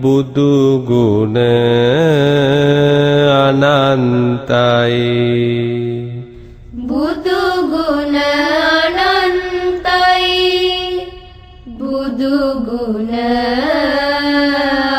බුදු ගුණ අනන්තයි බුදු ගුණ අනන්තයි බුදු ගුණ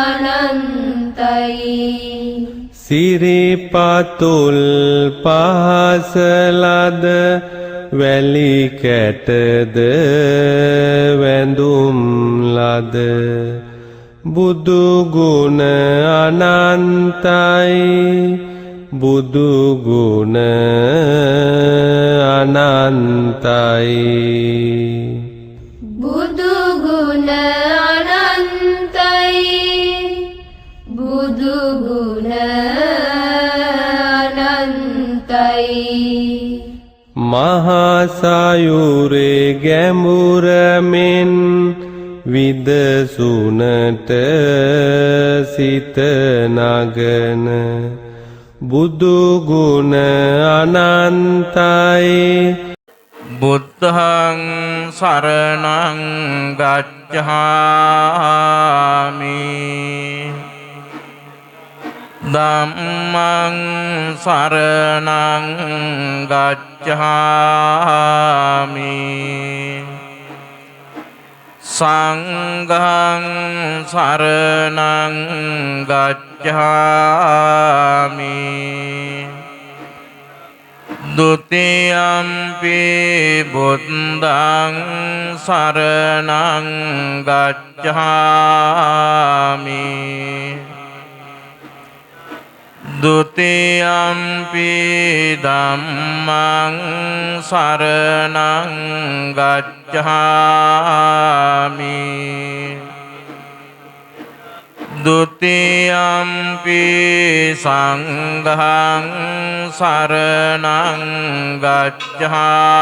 අනන්තයි සිරිපතුල් පහසලද වැලි කැටද වැඳුම් ලද බුදු ගුණ අනන්තයි බුදු ගුණ අනන්තයි බුදු ගුණ අනන්තයි බුදු ගුණ අනන්තයි මහා සයුරේ ගැඹුරමින් විදසුනට සිත නගන බුදු ගුණ අනන්තයි බුද්ධං සරණං ගච්ඡාමි ධම්මං සරණං ගච්ඡාමි සංඝං සරණං ගච්ඡාමි ဒုတိယံ පි බුද්ධං සරණං ගච්ඡාමි ဒုတိယံ පි ධම්මං සරණං ගච්ඡාමි ဒုတိယံ පි සංඝං සරණං ගච්ඡාමි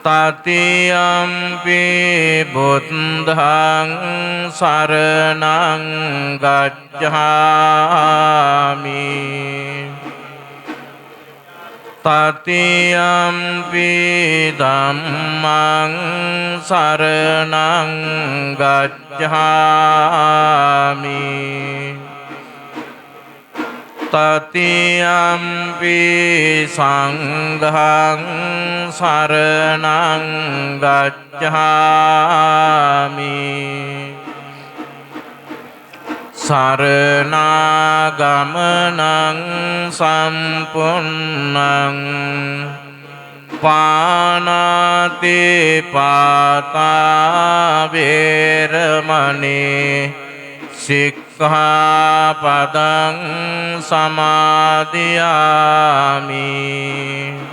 တတိယံ පි බුද්ධං සරණං ගච්ඡාමි တတိယံ පි ධම්මං සරණං ගච්ඡාමි တတိယံ පි සංඝං සරණං ගච්ඡාමි สารณากมนังสัมปุณนังปานาติปาตาเวรมณีสิกขาปดังสมาธิยามิ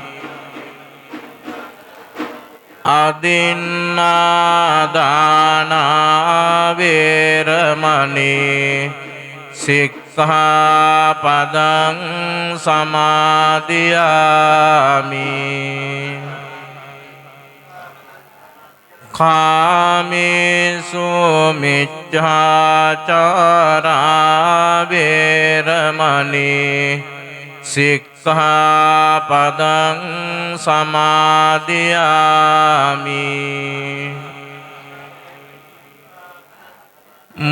อดินนาดานาเวรมณีสิกขาปดังสมาธิยามิคามิสุมิจฉาจาราเวรมณีสิกขาปดังสมาธิยามิ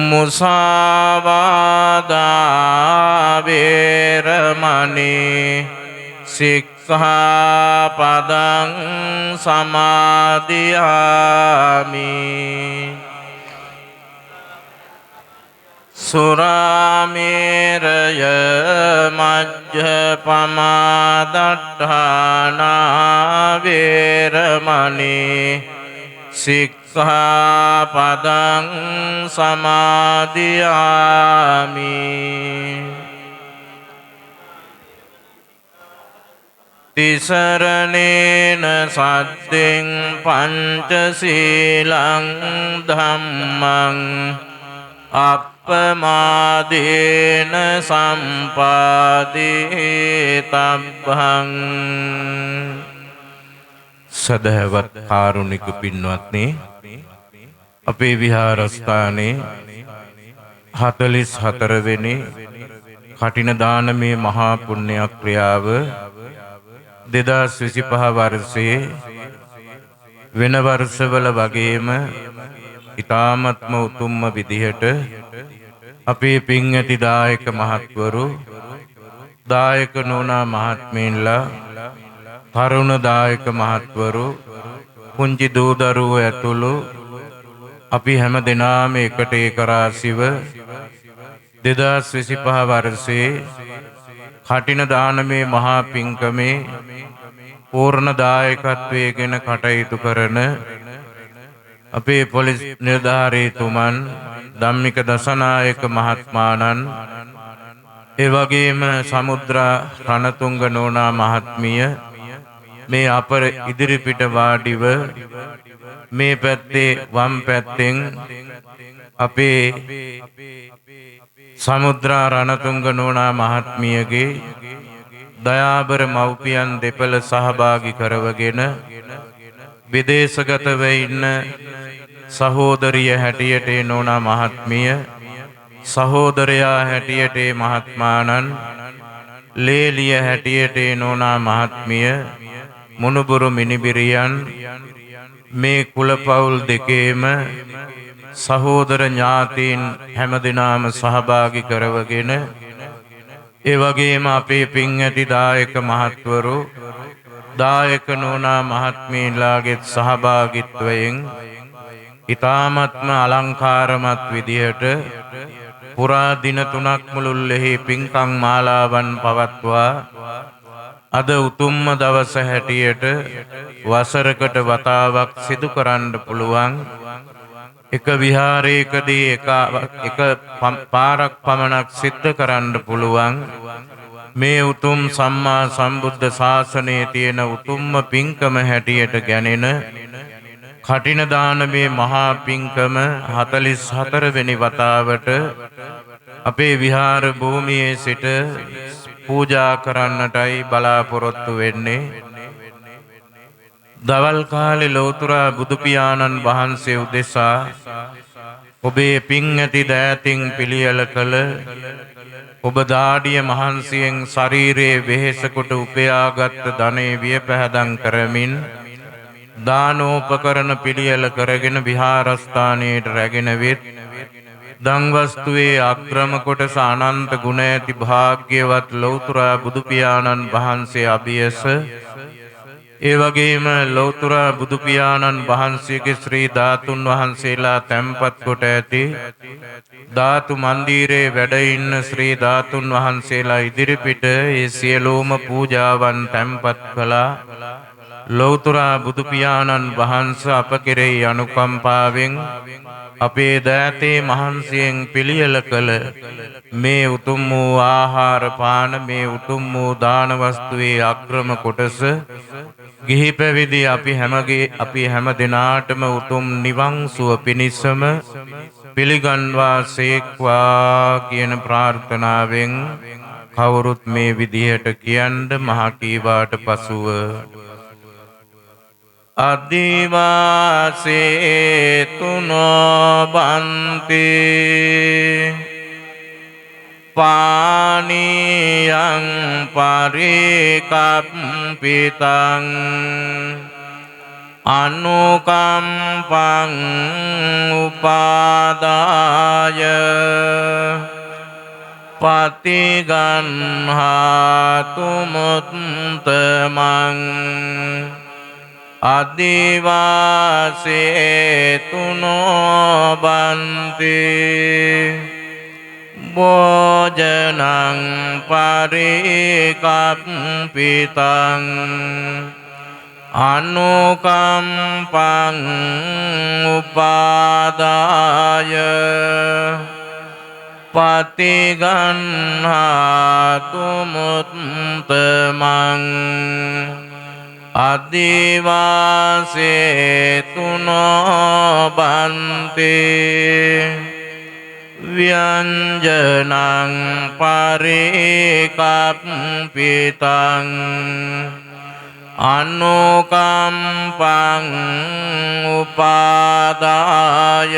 มุสาวาทาเวรมณีสิกขาปดังสมาธิยามิสุราเมรยมัจจปมาดัฏฐานาเวรมณีสิกขาปดังสมาธิยามิติสรเนนะสัตติงปัญจศีลังธัมมังอัปปมาเดนะสัมปาติตัพพัง සදහවත් කාරුණික පින්වත්නි අපේ විහාරස්ථානයේ 44 වෙනි කටින දානමය මහා පුණ්‍ය ක්‍රියාව 2025 වර්ෂයේ වෙන වර්ෂවල වගේම ඊ타ත්ම උතුම්ම විදිහට අපේ පින් ඇති දායක මහත්වරු දායක නෝනා මහත්මීන්ලා තරුණ දායක මහත්වරු පුංචි දූ දරුවෝ ඇතුළු අපි හැම දෙනාම එකට ඒකරාශිව 2025 වර්ෂයේ කටින දානමේ මහා පින්කමේ පූර්ණ දායකත්වයෙන් කටයුතු කරන අපේ පොලිස් නිලධාරීතුමන් ධම්මික දසනායක මහත්මාණන් ඒ වගේම සමුද්‍රා රණතුංග නෝනා මහත්මිය මේ අපර ඉදිරිපිට වාඩිව මේ පැත්තේ වම් පැත්තෙන් අපේ සමුද්‍රා රණතුංග නෝනා මහත්මියගේ දයාබර මව්පියන් දෙපළ සහභාගී කරවගෙන විදේශගතව ඉන්න සහෝදරිය හැටියට නෝනා මහත්මිය සහෝදරයා හැටියට මහත්මාණන් ලේලිය හැටියට නෝනා මහත්මිය මුණුබුරු මිනිබිරියන් මේ කුලපවුල් දෙකේම සහෝදර ඥාතීන් හැමදෙනාම සහභාගී කරවගෙන ඒ වගේම අපේ පින් ඇති දායක මහත්වරු දායක නෝනා මහත්මීන්ලාගේ සහභාගීත්වයෙන් ඊ타ත්ම අලංකාරමත් විදිහට පුරා දින 3ක් මුළුල්ලේ පින්කම් මාලාවන් පවත්වා අද උතුම්ම දවස හැටියට වසරකට වතාවක් සිදු කරන්න පුළුවන් එක විහාරයකදී එක පාරක් පමණක් සිද්ධ කරන්න පුළුවන් මේ උතුම් සම්මා සම්බුද්ධ ශාසනයේ තියෙන උතුම්ම පින්කම හැටියට ගැනෙන කටින දානමේ මහා පින්කම 44 වෙනි වතාවට අපේ විහාර භූමියේ සිට පූජා කරන්නටයි බලාපොරොත්තු වෙන්නේ. දවල් කාලේ ලෞතර බුදු පියාණන් වහන්සේ උදෙසා ඔබේ පින් ඇති දෑතින් පිළියෙල කළ ඔබ දාඩිය මහන්සියෙන් ශරීරයේ වෙහෙස කොට උපයාගත් ධනෙ වියපැහැදම් කරමින් දානෝපකරණ පිළියෙල කරගෙන විහාරස්ථානයට රැගෙන වෙත් දන් වස්තුවේ අග්‍රම කොටස අනන්ත ගුණ ඇති භාග්‍යවත් ලෞතර බුදු පියාණන් වහන්සේ අභියස ඒ වගේම ලෞතර බුදු පියාණන් වහන්සේගේ ශ්‍රී ධාතුන් වහන්සේලා තැන්පත් කොට ඇති ධාතු මන්දිරේ වැඩ ඉන්න ශ්‍රී ධාතුන් වහන්සේලා ඉදිරිපිට ඒ සියලුම පූජාවන් තැන්පත් කළා. ලෞතර බුදු පියාණන් වහන්සේ අප කෙරෙහි අනුකම්පාවෙන් අපේ දෑතේ මහන්සියෙන් පිළියෙල කළ මේ උතුම් වූ ආහාර පාන මේ උතුම් වූ දාන වස්තුවේ අග්‍රම කොටස ගිහි පැවිදි අපි හැම දිනාටම උතුම් නිවන් සුව පිණිසම පිළිගන්වා සේක්වා කියන ප්‍රාර්ථනාවෙන් කවුරුත් මේ විදිහට කියන්න මහ කීවාට පසුව අදිවාසේ තුනෝ බන්ති පානියං පරිකප්පිතං අනුකම්පං උපාදාය පතිගන්හාතු මුත්තමං අදිවාසේ තුනෝ බන්ති භෝජනං පරිකප්පිතං අනුකම්පං උපාදාය පතිගන්හාතු මුත්තමං අදිවාසේ තුනෝ බන්ති ව්‍යංජනං පරිකප්පිතං අනුකම්පං උපාදාය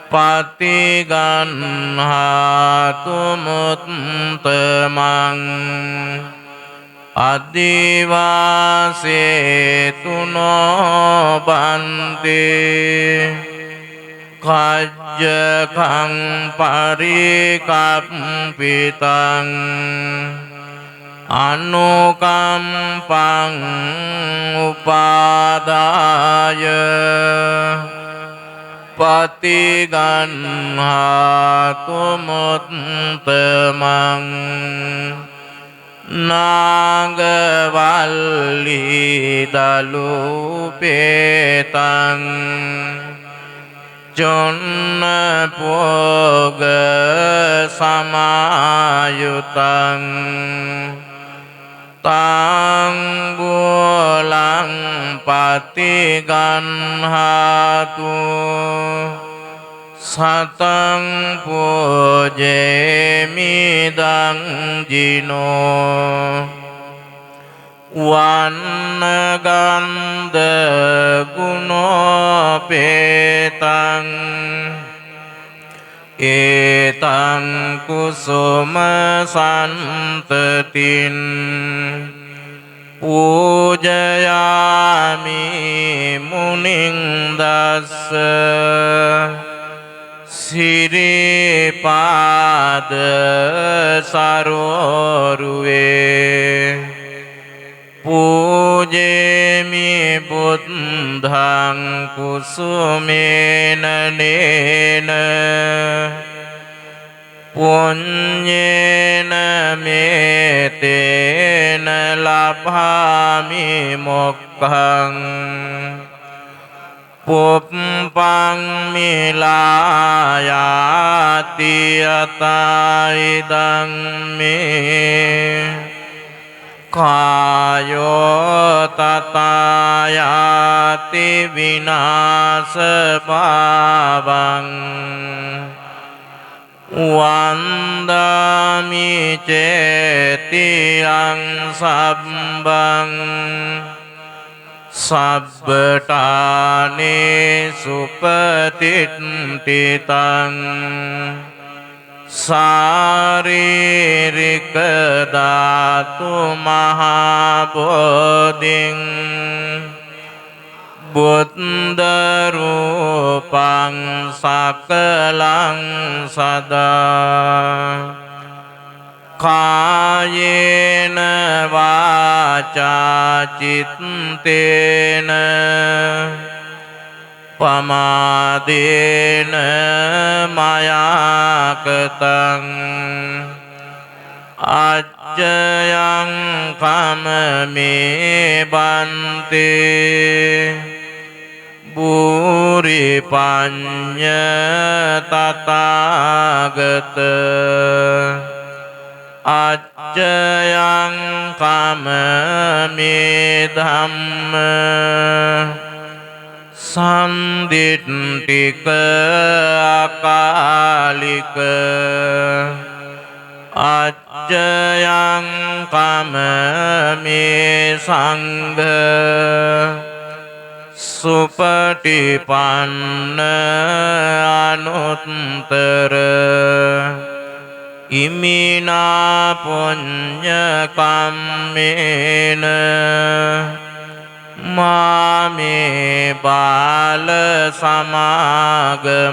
පතිගන්හාතු මුත්තමං අදිවාසේතු නොබන්ති කජ්ජකං පරිකප්පිතං අනුකම්පං උපාදාය පතිගන්හාතු මුත්තමං නාගවල්ලී දලුපේතං චොන්න පෝග සමායුතං තං බෝලං පතිගන්හාතු සතං පෝජේමිදං ජිනෝ වන්නගන්ධ ගුණෝපේතං ඒතං කුසුම සන්තතින් පූජයාමි මුනිං දස්ස සිරිපාද සරෝරුවේ පූජේමි බුද්ධං කුසුමේන නේන පුඤ්ඤේන මේතේන ලභාමි මොක්ඛං පුප්පං මිලායාති අතයිදං මේ කායෝ තතයාති විනාශ භාවං වන්දාමි චේතියං සබ්බං සබ්බටානේ සුපතිට්ඨිතං සාරීරික ධාතු මහා බෝධින් බුද්ධ රූපං සකලං සදා කායේන වාචා චිත්තේන පමාදේන මයාකතං අජ්ජයං කමමේ බන්තේ බුරි පඤ්ඤ තථාගත අජ්ජයං කමමේ ධම්ම සම්දිට්ඨික අකාලික අජ්ජයං කමමේ සංඝ සුපටිපන්න අනුත්තර ඉමිනා පුඤ්ඤ කම්මේන මාමේ බාල සමාගමෝ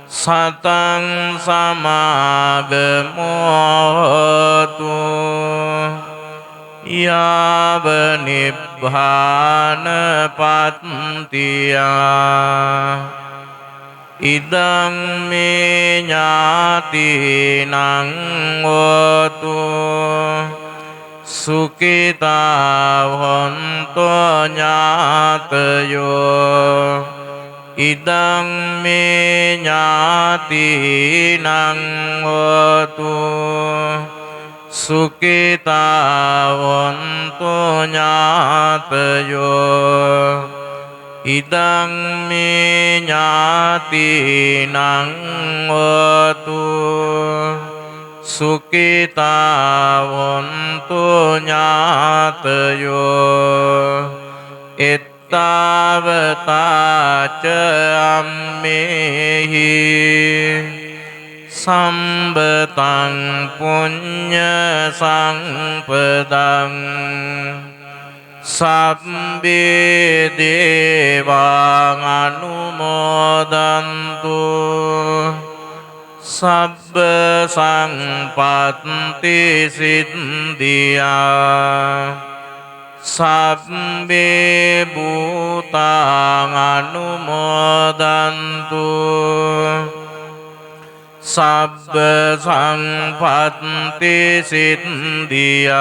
සතං සමාගමෝතු යාව නිබ්බාන පත්තියා ඉදං මේ ඥාතිනං හෝතු සුඛිතා හොන්තෝ ඥාතයෝ ඉදං මේ ඥාතිනං හෝතු සුඛිතා හොන්තෝ ඥාතයෝ ඉදං මේ ඥාතිනං හෝතු සුඛිතා හොන්තු ඥාතයෝ එත්තාවතාච අම්මේහි සම්බතං පුඤ්ඤ සම්පදං සබ්බේ දේවාං අනුමෝදන්තු සබ්බ සංපත්ති සිද්ධියා සබ්බේ භූතාං අනුමෝදන්තු සබ්බ සංපත්ති සිද්ධියා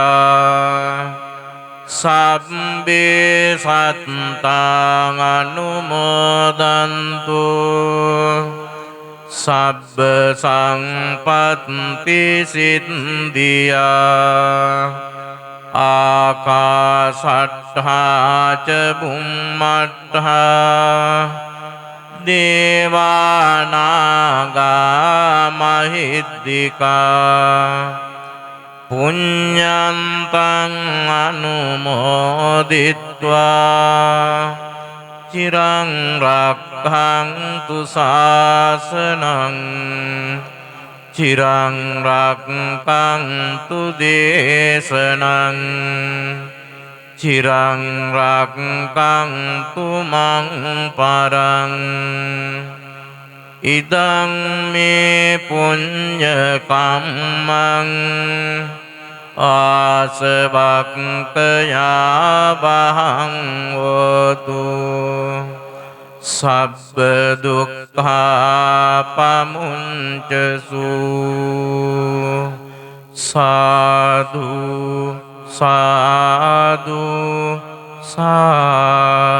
සබ්බේ සත්තාං අනුමෝදන්තු සබ්බ සංපත්ති සිද්ධියා ආකාශට්ඨා ච බුම්මට්ඨා දේවානාගා මහිද්దికා පුඤ්ඤන්තං අනුමෝදිත්වා චිරං රක්ඛන්තු ශාසනං චිරං රක්ඛන්තු දේශනං චිරං රක්ඛන්තු මං පරං ඉදං මේ පුඤ්ඤ කම්මං ආසවක්ඛයා වහං වතු සබ්බ දුක්ඛා පමුඤ්චසු සාදු සාදු සාදු